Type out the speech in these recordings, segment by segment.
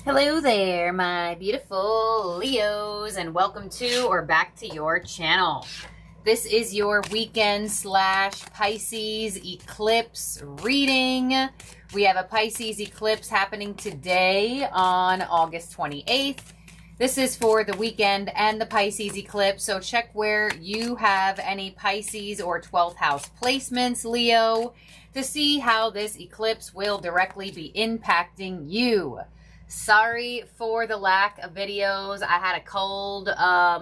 Hello there, my beautiful Leos, and welcome to or back to your channel. This is your weekend / Pisces eclipse reading. We have a Pisces eclipse happening today on August 28th. This is for the weekend and the Pisces eclipse, so check where you have any Pisces or 12th house placements, Leo, to see how this eclipse will directly be impacting you. Sorry for the lack of videos. I had a cold.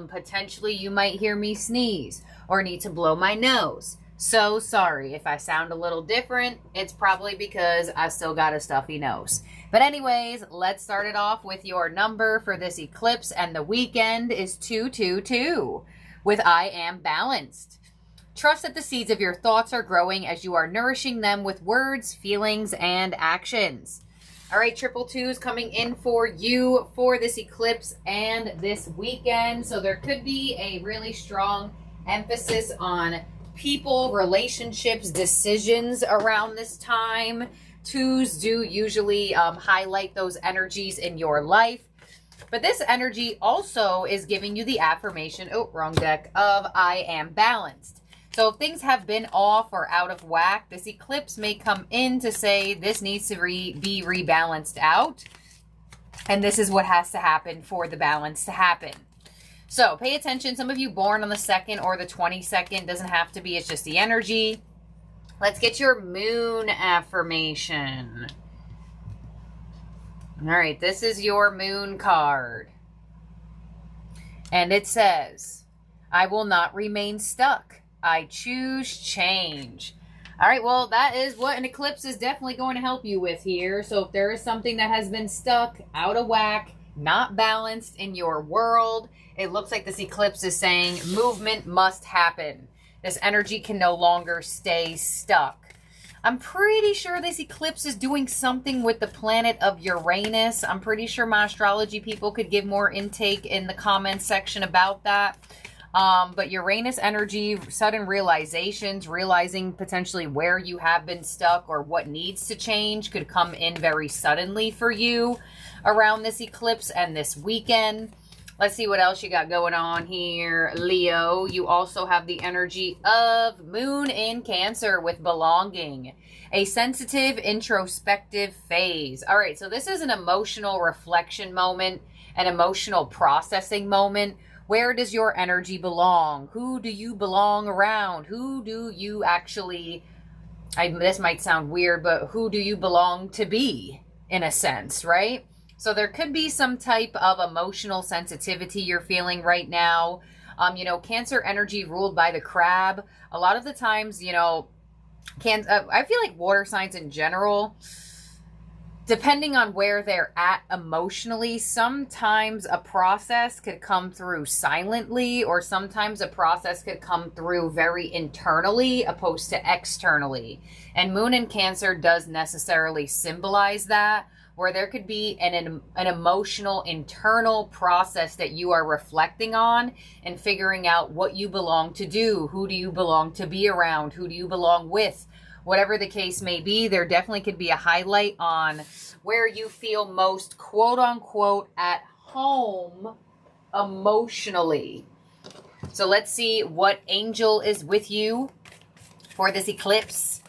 Potentially you might hear me sneeze or need to blow my nose. So sorry if I sound a little different. It's probably because I still got a stuffy nose. But anyways, let's start it off with your number for this eclipse and the weekend is 222 with I am balanced. Trust that the seeds of your thoughts are growing as you are nourishing them with words, feelings, and actions. All right, 222 coming in for you for this eclipse and this weekend. So there could be a really strong emphasis on people, relationships, decisions around this time. 2s do usually highlight those energies in your life. But this energy also is giving you the affirmation, oh, wrong deck, of I am balanced. So if things have been off or out of whack, this eclipse may come in to say this needs to be rebalanced out. And this is what has to happen for the balance to happen. So pay attention. Some of you born on the 2nd or the 22nd, doesn't have to be, it's just the energy. Let's get your moon affirmation. All right, this is your moon card. And it says, I will not remain stuck. I choose change. All right, well, that is what an eclipse is definitely going to help you with here. So if there is something that has been stuck, out of whack, not balanced in your world, it looks like this eclipse is saying movement must happen. This energy can no longer stay stuck. I'm pretty sure this eclipse is doing something with the planet of Uranus. I'm pretty sure my astrology people could give more intake in the comments section about that. But Uranus energy, sudden realizations, realizing potentially where you have been stuck or what needs to change could come in very suddenly for you around this eclipse and this weekend. Let's see what else you got going on here, Leo. You also have the energy of Moon in Cancer with belonging. A sensitive, introspective phase. All right, so this is an emotional reflection moment, an emotional processing moment. Where does your energy belong? Who do you belong around? Who do you actually, this might sound weird, but who do you belong to be, in a sense, right? So there could be some type of emotional sensitivity you're feeling right now. You know, Cancer energy ruled by the crab. A lot of the times, you know, I feel like water signs in general, depending on where they're at emotionally, sometimes a process could come through silently, or sometimes a process could come through very internally opposed to externally. And Moon in Cancer does necessarily symbolize that, where there could be an emotional internal process that you are reflecting on and figuring out what you belong to do, who do you belong to be around, who do you belong with. Whatever the case may be, there definitely could be a highlight on where you feel most quote unquote at home emotionally. So let's see what angel is with you for this eclipse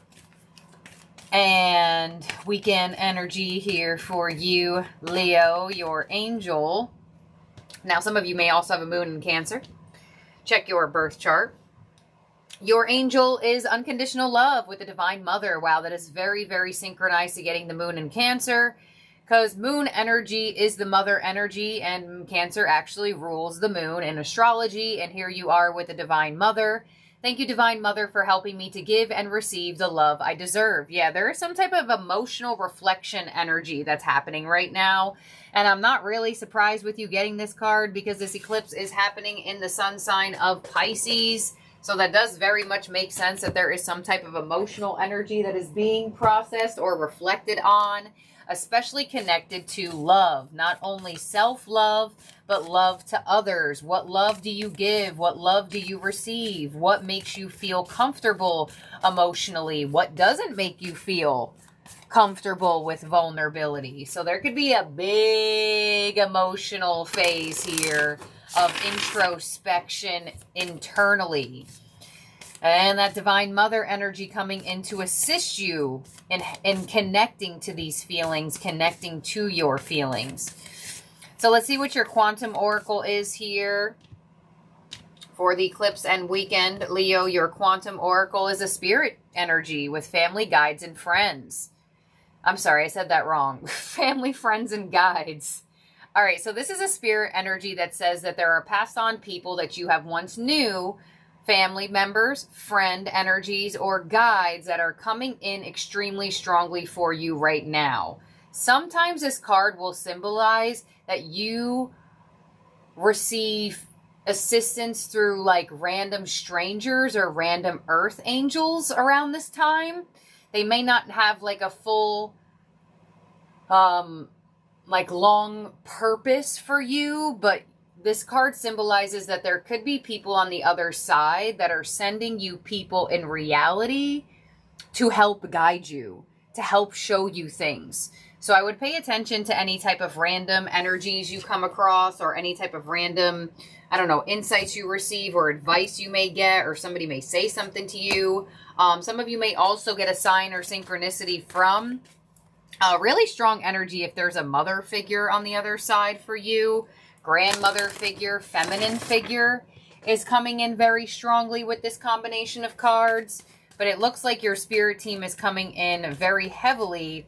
and weekend energy here for you, Leo, your angel. Now, some of you may also have a moon in Cancer. Check your birth chart. Your angel is unconditional love with the Divine Mother. Wow, that is very, very synchronized to getting the moon in Cancer, because moon energy is the mother energy and Cancer actually rules the moon in astrology. And here you are with the Divine Mother. Thank you, Divine Mother, for helping me to give and receive the love I deserve. Yeah, there is some type of emotional reflection energy that's happening right now. And I'm not really surprised with you getting this card because this eclipse is happening in the sun sign of Pisces. So that does very much make sense that there is some type of emotional energy that is being processed or reflected on, especially connected to love. Not only self-love, but love to others. What love do you give? What love do you receive? What makes you feel comfortable emotionally? What doesn't make you feel comfortable with vulnerability. So there could be a big emotional phase here of introspection internally. And that Divine Mother energy coming in to assist you in connecting to these feelings, connecting to your feelings. So let's see what your quantum oracle is here for the eclipse and weekend. Leo, your quantum oracle is a spirit energy with family, guides, and friends. I'm sorry, I said that wrong. Family, friends, and guides. All right, so this is a spirit energy that says that there are passed on people that you have once knew, family members, friend energies, or guides that are coming in extremely strongly for you right now. Sometimes this card will symbolize that you receive assistance through like random strangers or random earth angels around this time. They may not have like a full, like long purpose for you, but this card symbolizes that there could be people on the other side that are sending you people in reality to help guide you, to help show you things. So I would pay attention to any type of random energies you come across or any type of random, I don't know, insights you receive or advice you may get, or somebody may say something to you. Some of you may also get a sign or synchronicity from a really strong energy if there's a mother figure on the other side for you. Grandmother figure, feminine figure is coming in very strongly with this combination of cards. But it looks like your spirit team is coming in very heavily,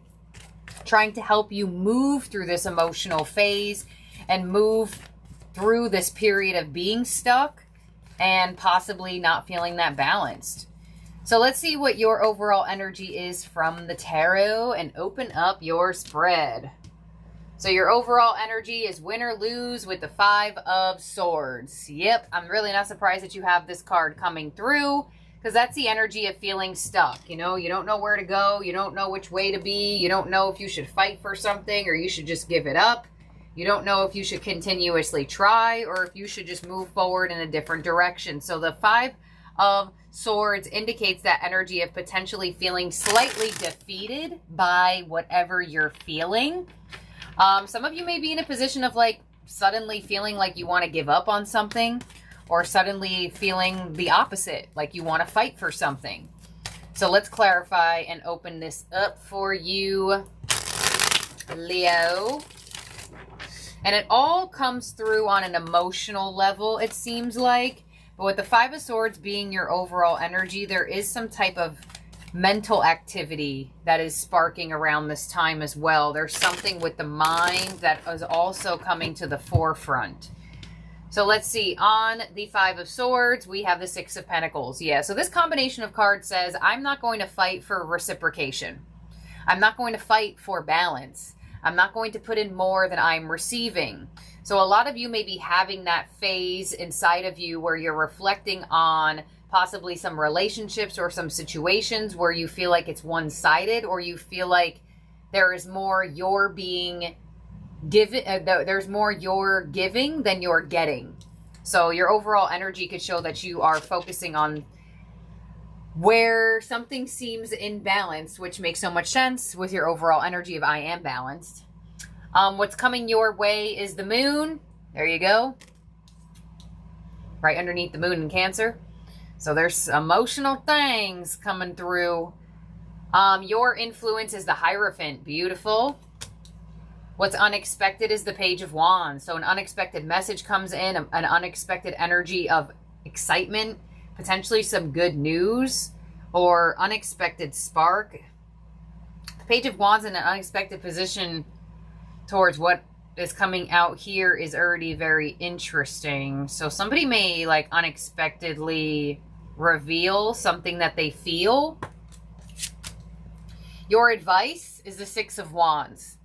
trying to help you move through this emotional phase and move through this period of being stuck and possibly not feeling that balanced. So let's see what your overall energy is from the tarot and open up your spread. So your overall energy is win or lose with the 5 of Swords. Yep, I'm really not surprised that you have this card coming through, because that's the energy of feeling stuck. You know, you don't know where to go. You don't know which way to be. You don't know if you should fight for something or you should just give it up. You don't know if you should continuously try or if you should just move forward in a different direction. So the 5 of Swords indicates that energy of potentially feeling slightly defeated by whatever you're feeling. Some of you may be in a position of like suddenly feeling like you want to give up on something, or suddenly feeling the opposite, like you want to fight for something. So let's clarify and open this up for you, Leo. And it all comes through on an emotional level, it seems like. But with the 5 of Swords being your overall energy, there is some type of mental activity that is sparking around this time as well. There's something with the mind that is also coming to the forefront. So let's see, on the 5 of Swords, we have the 6 of Pentacles. Yeah, so this combination of cards says, I'm not going to fight for reciprocation. I'm not going to fight for balance. I'm not going to put in more than I'm receiving. So a lot of you may be having that phase inside of you where you're reflecting on possibly some relationships or some situations where you feel like it's one-sided, or you feel like there is more you're being given, there's more you're giving than you're getting. So your overall energy could show that you are focusing on where something seems imbalanced, which makes so much sense with your overall energy of I am balanced. What's coming your way is the moon. There you go. Right underneath the moon in Cancer. So there's emotional things coming through. Your influence is the Hierophant. Beautiful. What's unexpected is the Page of Wands. So an unexpected message comes in, an unexpected energy of excitement, potentially some good news or unexpected spark. The Page of Wands in an unexpected position towards what is coming out here is already very interesting. So somebody may like unexpectedly reveal something that they feel. Your advice is the 6 of Wands.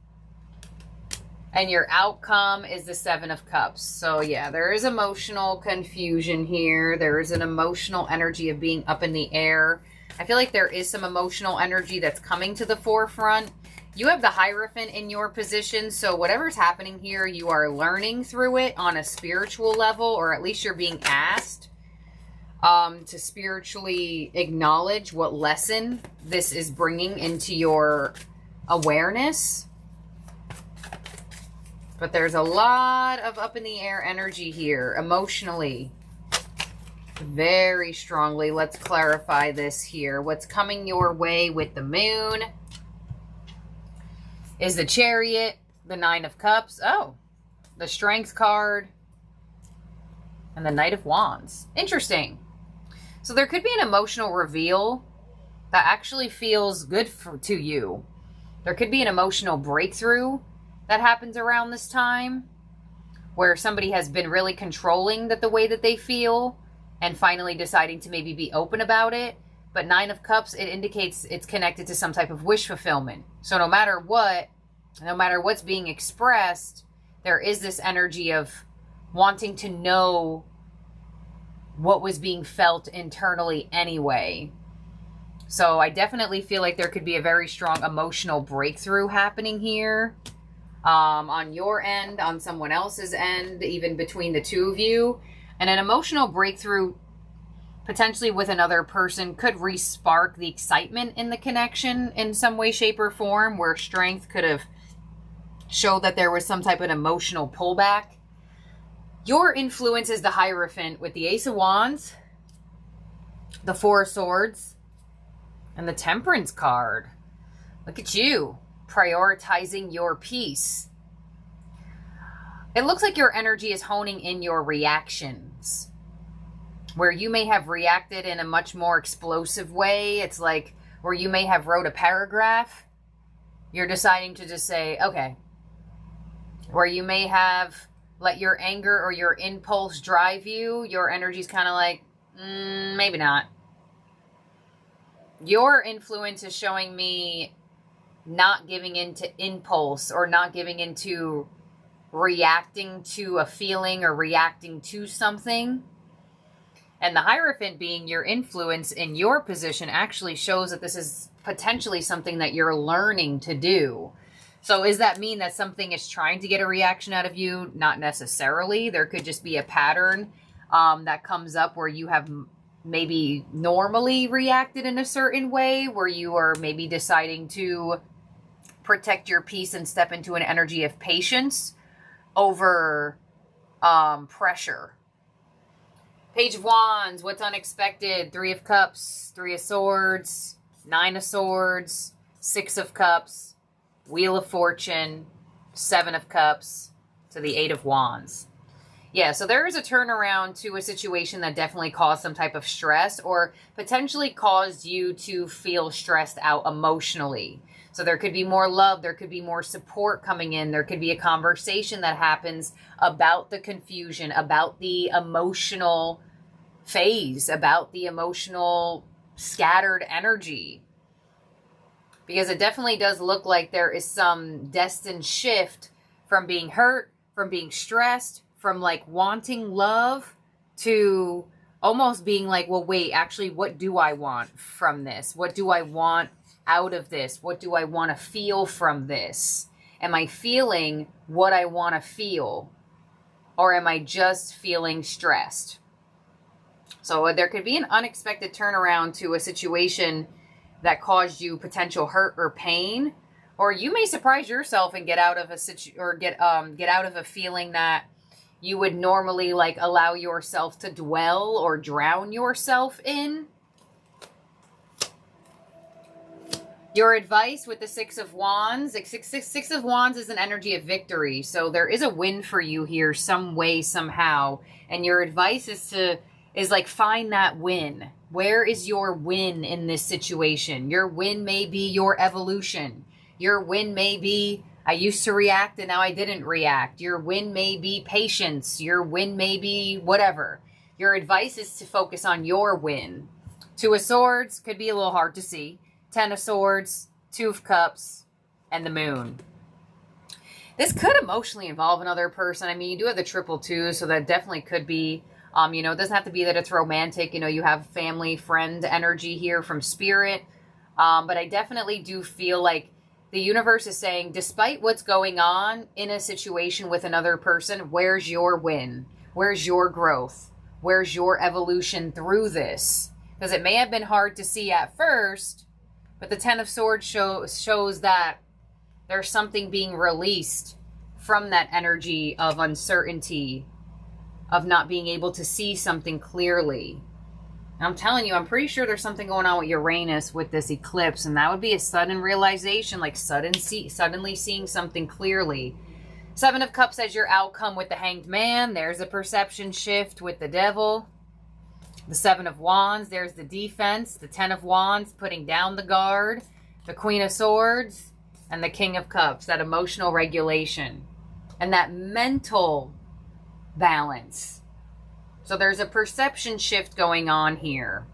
And your outcome is the 7 of Cups. So yeah, there is emotional confusion here. There is an emotional energy of being up in the air. I feel like there is some emotional energy that's coming to the forefront. You have the Hierophant in your position, so whatever's happening here, you are learning through it on a spiritual level, or at least you're being asked to spiritually acknowledge what lesson this is bringing into your awareness. But there's a lot of up in the air energy here, emotionally. Very strongly. Let's clarify this here. What's coming your way with the moon is the Chariot, the Nine of Cups. Oh, the Strength card, and the Knight of Wands. Interesting. So there could be an emotional reveal that actually feels good to you. There could be an emotional breakthrough that happens around this time where somebody has been really controlling the way that they feel and finally deciding to maybe be open about it. But Nine of Cups, it indicates it's connected to some type of wish fulfillment. So no matter what's being expressed, there is this energy of wanting to know what was being felt internally anyway. So I definitely feel like there could be a very strong emotional breakthrough happening here. On your end, on someone else's end, even between the two of you. And an emotional breakthrough potentially with another person could re-spark the excitement in the connection in some way, shape, or form, where Strength could have showed that there was some type of emotional pullback. Your influence is the Hierophant with the Ace of Wands, the Four of Swords, and the Temperance card. Look at you, prioritizing your peace. It looks like your energy is honing in your reactions, where you may have reacted in a much more explosive way. It's like where you may have wrote a paragraph. You're deciding to just say, okay. Where you may have let your anger or your impulse drive you. Your energy's kind of like, maybe not. Your influence is showing me not giving into impulse or not giving into reacting to a feeling or reacting to something. And the Hierophant being your influence in your position actually shows that this is potentially something that you're learning to do. So does that mean that something is trying to get a reaction out of you? Not necessarily. There could just be a pattern that comes up where you have maybe normally reacted in a certain way, where you are maybe deciding to protect your peace and step into an energy of patience over pressure. Page of Wands, what's unexpected? Three of Cups, Three of Swords, Nine of Swords, Six of Cups, Wheel of Fortune, Seven of Cups, to the Eight of Wands. Yeah, so there is a turnaround to a situation that definitely caused some type of stress or potentially caused you to feel stressed out emotionally. So there could be more love, there could be more support coming in, there could be a conversation that happens about the confusion, about the emotional phase, about the emotional scattered energy. Because it definitely does look like there is some destined shift from being hurt, from being stressed, from like wanting love to almost being like, well, wait, actually, what do I want from this? What do I want out of this? What do I want to feel from this? Am I feeling what I want to feel? Or am I just feeling stressed? So there could be an unexpected turnaround to a situation that caused you potential hurt or pain, or you may surprise yourself and get out of a get out of a feeling that you would normally like allow yourself to dwell or drown yourself in. Your advice with the Six of Wands. Six of Wands is an energy of victory. So there is a win for you here some way, somehow. And your advice is like find that win. Where is your win in this situation? Your win may be your evolution. Your win may be, I used to react and now I didn't react. Your win may be patience. Your win may be whatever. Your advice is to focus on your win. Two of Swords could be a little hard to see. Ten of Swords, Two of Cups, and the Moon. This could emotionally involve another person. I mean, you do have the triple two, so that definitely could be, it doesn't have to be that it's romantic. You have family, friend energy here from spirit. But I definitely do feel like the universe is saying, despite what's going on in a situation with another person, where's your win? Where's your growth? Where's your evolution through this? Because it may have been hard to see at first, but the Ten of Swords shows that there's something being released from that energy of uncertainty, of not being able to see something clearly. And I'm telling you, I'm pretty sure there's something going on with Uranus with this eclipse, and that would be a sudden realization, like suddenly seeing something clearly. Seven of Cups as your outcome with the Hanged Man. There's a perception shift with the Devil. The Seven of Wands, there's the defense. The Ten of Wands, putting down the guard. The Queen of Swords. And the King of Cups, that emotional regulation. And that mental balance. So there's a perception shift going on here.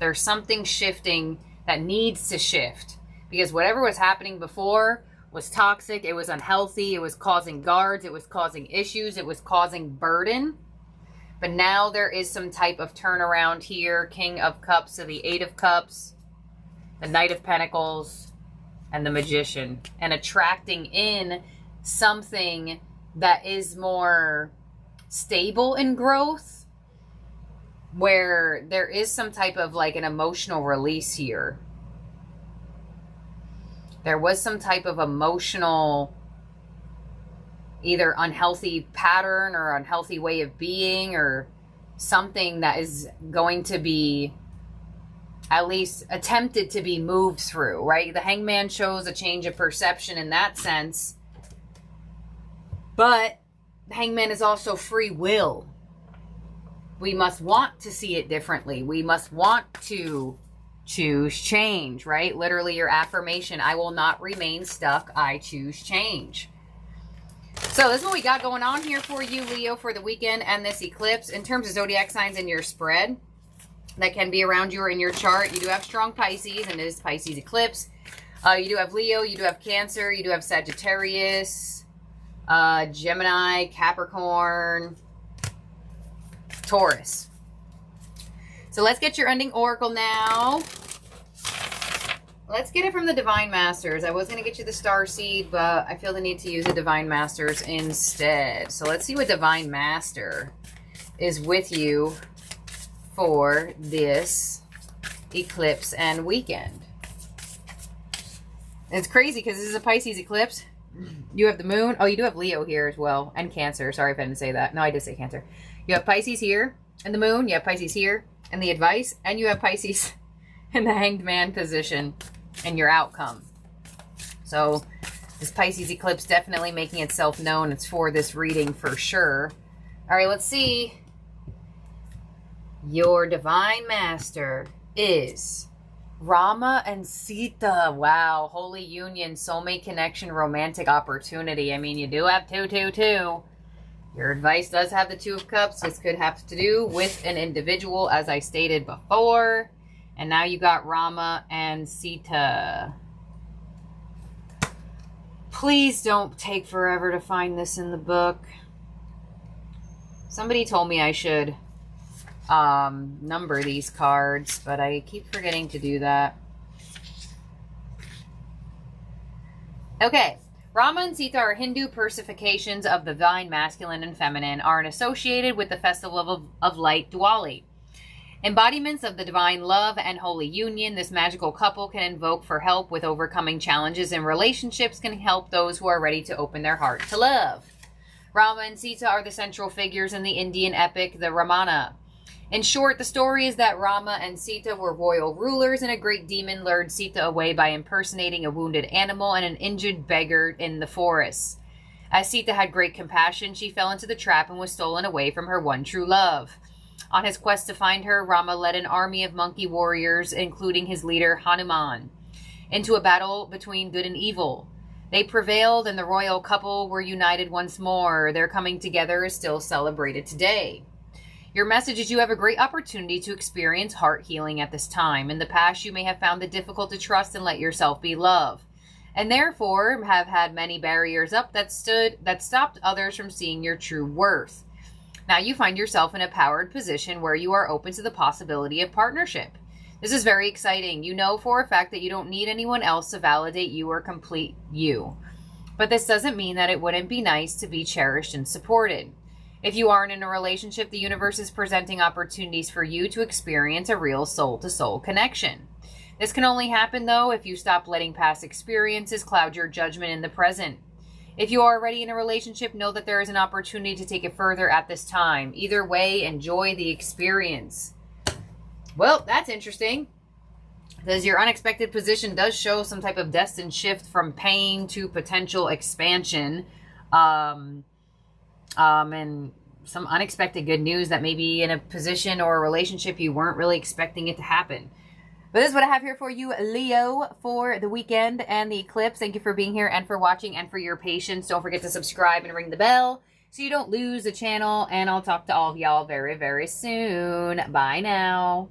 There's something shifting that needs to shift. Because whatever was happening before was toxic. It was unhealthy. It was causing guards. It was causing issues. It was causing burden. But now there is some type of turnaround here. King of Cups to the Eight of Cups, the Knight of Pentacles, and the Magician. And attracting in something that is more stable in growth, where there is some type of like an emotional release here. There was some type of emotional, either unhealthy pattern or unhealthy way of being, or something that is going to be at least attempted to be moved through, right? The Hangman shows a change of perception in that sense. But the Hangman is also free will. We must want to see it differently. We must want to choose change, right? Literally your affirmation, I will not remain stuck. I choose change. So this is what we got going on here for you, Leo, for the weekend and this eclipse. In terms of zodiac signs in your spread that can be around you or in your chart, you do have strong Pisces, and it is Pisces eclipse. You do have Leo, you do have Cancer, you do have Sagittarius, Gemini, Capricorn, Taurus. So let's get your ending oracle now. Let's get it from the Divine Masters. I was going to get you the Star Seed, but I feel the need to use the Divine Masters instead. So let's see what Divine Master is with you for this eclipse and weekend. And it's crazy because this is a Pisces eclipse. You have the Moon. Oh, you do have Leo here as well. And Cancer. Sorry if I didn't say that. No, I did say Cancer. You have Pisces here and the Moon. You have Pisces here and the Advice. And you have Pisces in the Hanged Man position and your outcome. So this Pisces eclipse definitely making itself known. It's for this reading for sure. All right, let's see. Your Divine Master is Rama and Sita. Wow. Holy union, soulmate connection, romantic opportunity. I mean, you do have 222. Your Advice does have the Two of Cups. This could have to do with an individual, as I stated before. And now you got Rama and Sita. Please don't take forever to find this in the book. Somebody told me I should number these cards, but I keep forgetting to do that. Okay. Rama and Sita are Hindu personifications of the divine masculine and feminine, are associated with the festival of light, Diwali. Embodiments of the divine love and holy union, this magical couple can invoke for help with overcoming challenges in relationships, can help those who are ready to open their heart to love. Rama and Sita are the central figures in the Indian epic, the Ramayana. In short, the story is that Rama and Sita were royal rulers, and a great demon lured Sita away by impersonating a wounded animal and an injured beggar in the forest. As Sita had great compassion, she fell into the trap and was stolen away from her one true love. On his quest to find her, Rama led an army of monkey warriors, including his leader Hanuman, into a battle between good and evil. They prevailed, and the royal couple were united once more. Their coming together is still celebrated today. Your message is you have a great opportunity to experience heart healing at this time. In the past, you may have found it difficult to trust and let yourself be loved, and therefore have had many barriers up that stopped others from seeing your true worth. Now you find yourself in a powered position where you are open to the possibility of partnership. This is very exciting. You know for a fact that you don't need anyone else to validate you or complete you. But this doesn't mean that it wouldn't be nice to be cherished and supported. If you aren't in a relationship, the universe is presenting opportunities for you to experience a real soul-to-soul connection. This can only happen, though, if you stop letting past experiences cloud your judgment in the present. If you are already in a relationship, know that there is an opportunity to take it further at this time. Either way, enjoy the experience. Well, that's interesting. Because your unexpected position does show some type of destined shift from pain to potential expansion. And some unexpected good news that maybe in a position or a relationship you weren't really expecting it to happen. But this is what I have here for you, Leo, for the weekend and the eclipse. Thank you for being here and for watching and for your patience. Don't forget to subscribe and ring the bell so you don't lose the channel. And I'll talk to all of y'all very, very soon. Bye now.